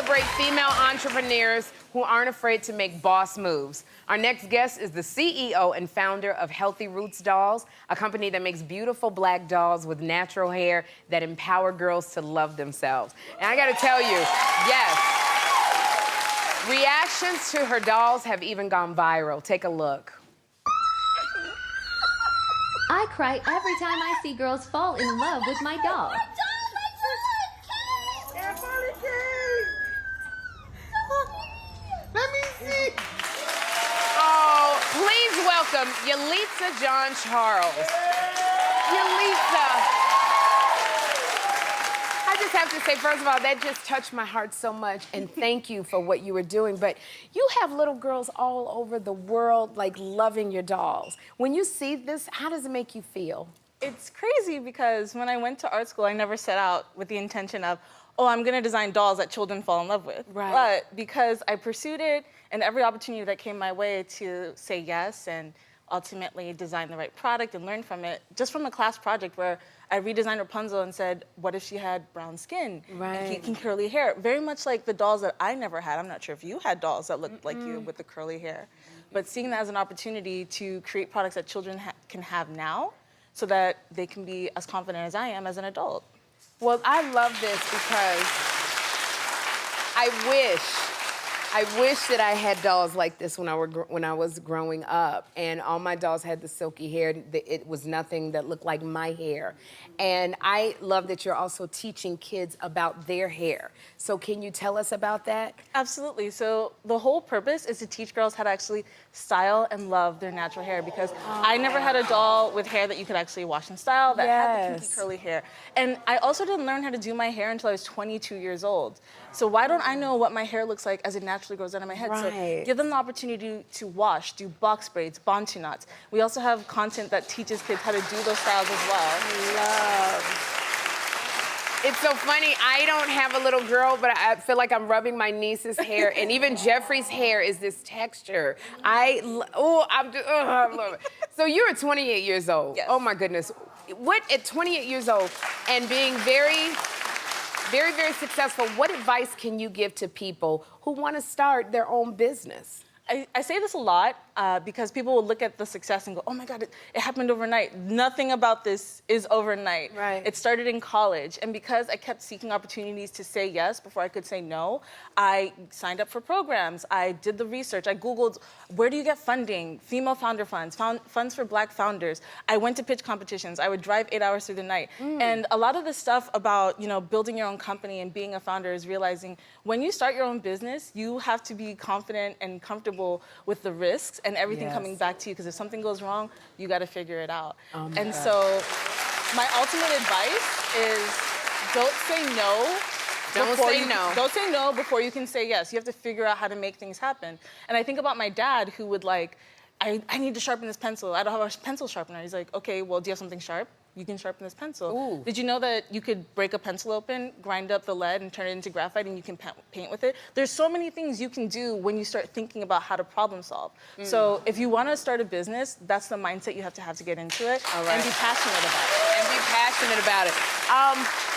celebrate female entrepreneurs who aren't afraid to make boss moves. Our next guest is the CEO and founder of Healthy Roots Dolls, a company that makes beautiful black dolls with natural hair that empower girls to love themselves. And I gotta tell you, yes, reactions to her dolls have even gone viral. Take a look. I cry every time I see girls fall in love with my doll. Let me see. Oh, please welcome Yelitsa Jean-Charles. Yelitsa. I just have to say, first of all, that just touched my heart so much, and thank you for what you were doing. But you have little girls all over the world, like, loving your dolls. When you see this, how does it make you feel? It's crazy because when I went to art school, I never set out with the intention of, oh, I'm gonna design dolls that children fall in love with. Right. But because I pursued it and every opportunity that came my way to say yes and ultimately design the right product and learn from it, just from a class project where I redesigned Rapunzel and said, what if she had brown skin and curly hair? Very much like the dolls that I never had. I'm not sure if you had dolls that looked like you with the curly hair. But seeing that as an opportunity to create products that children can have now so that they can be as confident as I am as an adult. Well, I love this because I wish that I had dolls like this when I was growing up, and all my dolls had the silky hair. It was nothing that looked like my hair. And I love that you're also teaching kids about their hair. So can you tell us about that? Absolutely. So the whole purpose is to teach girls how to actually style and love their natural hair, because I never had a doll with hair that you could actually wash and style that had the kinky curly hair. And I also didn't learn how to do my hair until I was 22 years old. So why don't I know what my hair looks like as it naturally grows out of my head? So give them the opportunity to wash, do box braids, bantu knots. We also have content that teaches kids how to do those styles as well. It's so funny, I don't have a little girl, but I feel like I'm rubbing my niece's hair, and even Jeffrey's hair is this texture. I love it. So you're 28 years old. Yes. Oh my goodness. What, at 28 years old, and being very, very successful, what advice can you give to people who want to start their own business? I say this a lot because people will look at the success and go, oh my God, it happened overnight. Nothing about this is overnight. Right. It started in college. And because I kept seeking opportunities to say yes before I could say no, I signed up for programs. I did the research. I Googled, where do you get funding? Female founder funds, funds for black founders. I went to pitch competitions. I would drive 8 hours through the night. And a lot of the stuff about, you know, building your own company and being a founder is realizing when you start your own business, you have to be confident and comfortable with the risks and everything coming back to you, because if something goes wrong, you got to figure it out. And so my ultimate advice is don't say no. Don't say no before you can say yes. You have to figure out how to make things happen. And I think about my dad, who would like, I need to sharpen this pencil. I don't have a pencil sharpener. He's like, okay, well, do you have something sharp? You can sharpen this pencil. Ooh. Did you know that you could break a pencil open, grind up the lead, and turn it into graphite, and you can paint with it? There's so many things you can do when you start thinking about how to problem solve. So if you want to start a business, that's the mindset you have to get into it, and be passionate about it. And be passionate about it.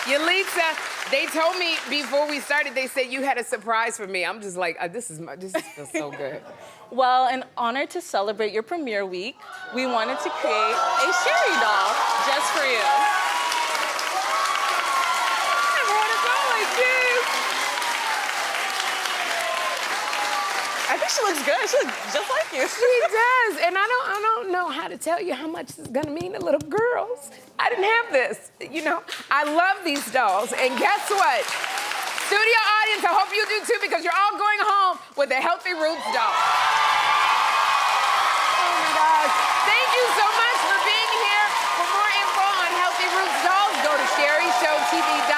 Yelitsa, they told me before we started, they said you had a surprise for me. I'm just like, this feels so good. Well, in honor to celebrate your premiere week, we wanted to create a Sherri doll just for you. I never had a doll like this. I think she looks good. She looks just like you. She does, and I don't know how to tell you how much this is gonna mean to little girls. I didn't have this, you know. I love these dolls, and guess what? Studio audience, I hope you do too, because you're all going home with a Healthy Roots doll. Oh my gosh. Thank you so much for being here. For more info on Healthy Roots dolls, go to SherriShowTV.com.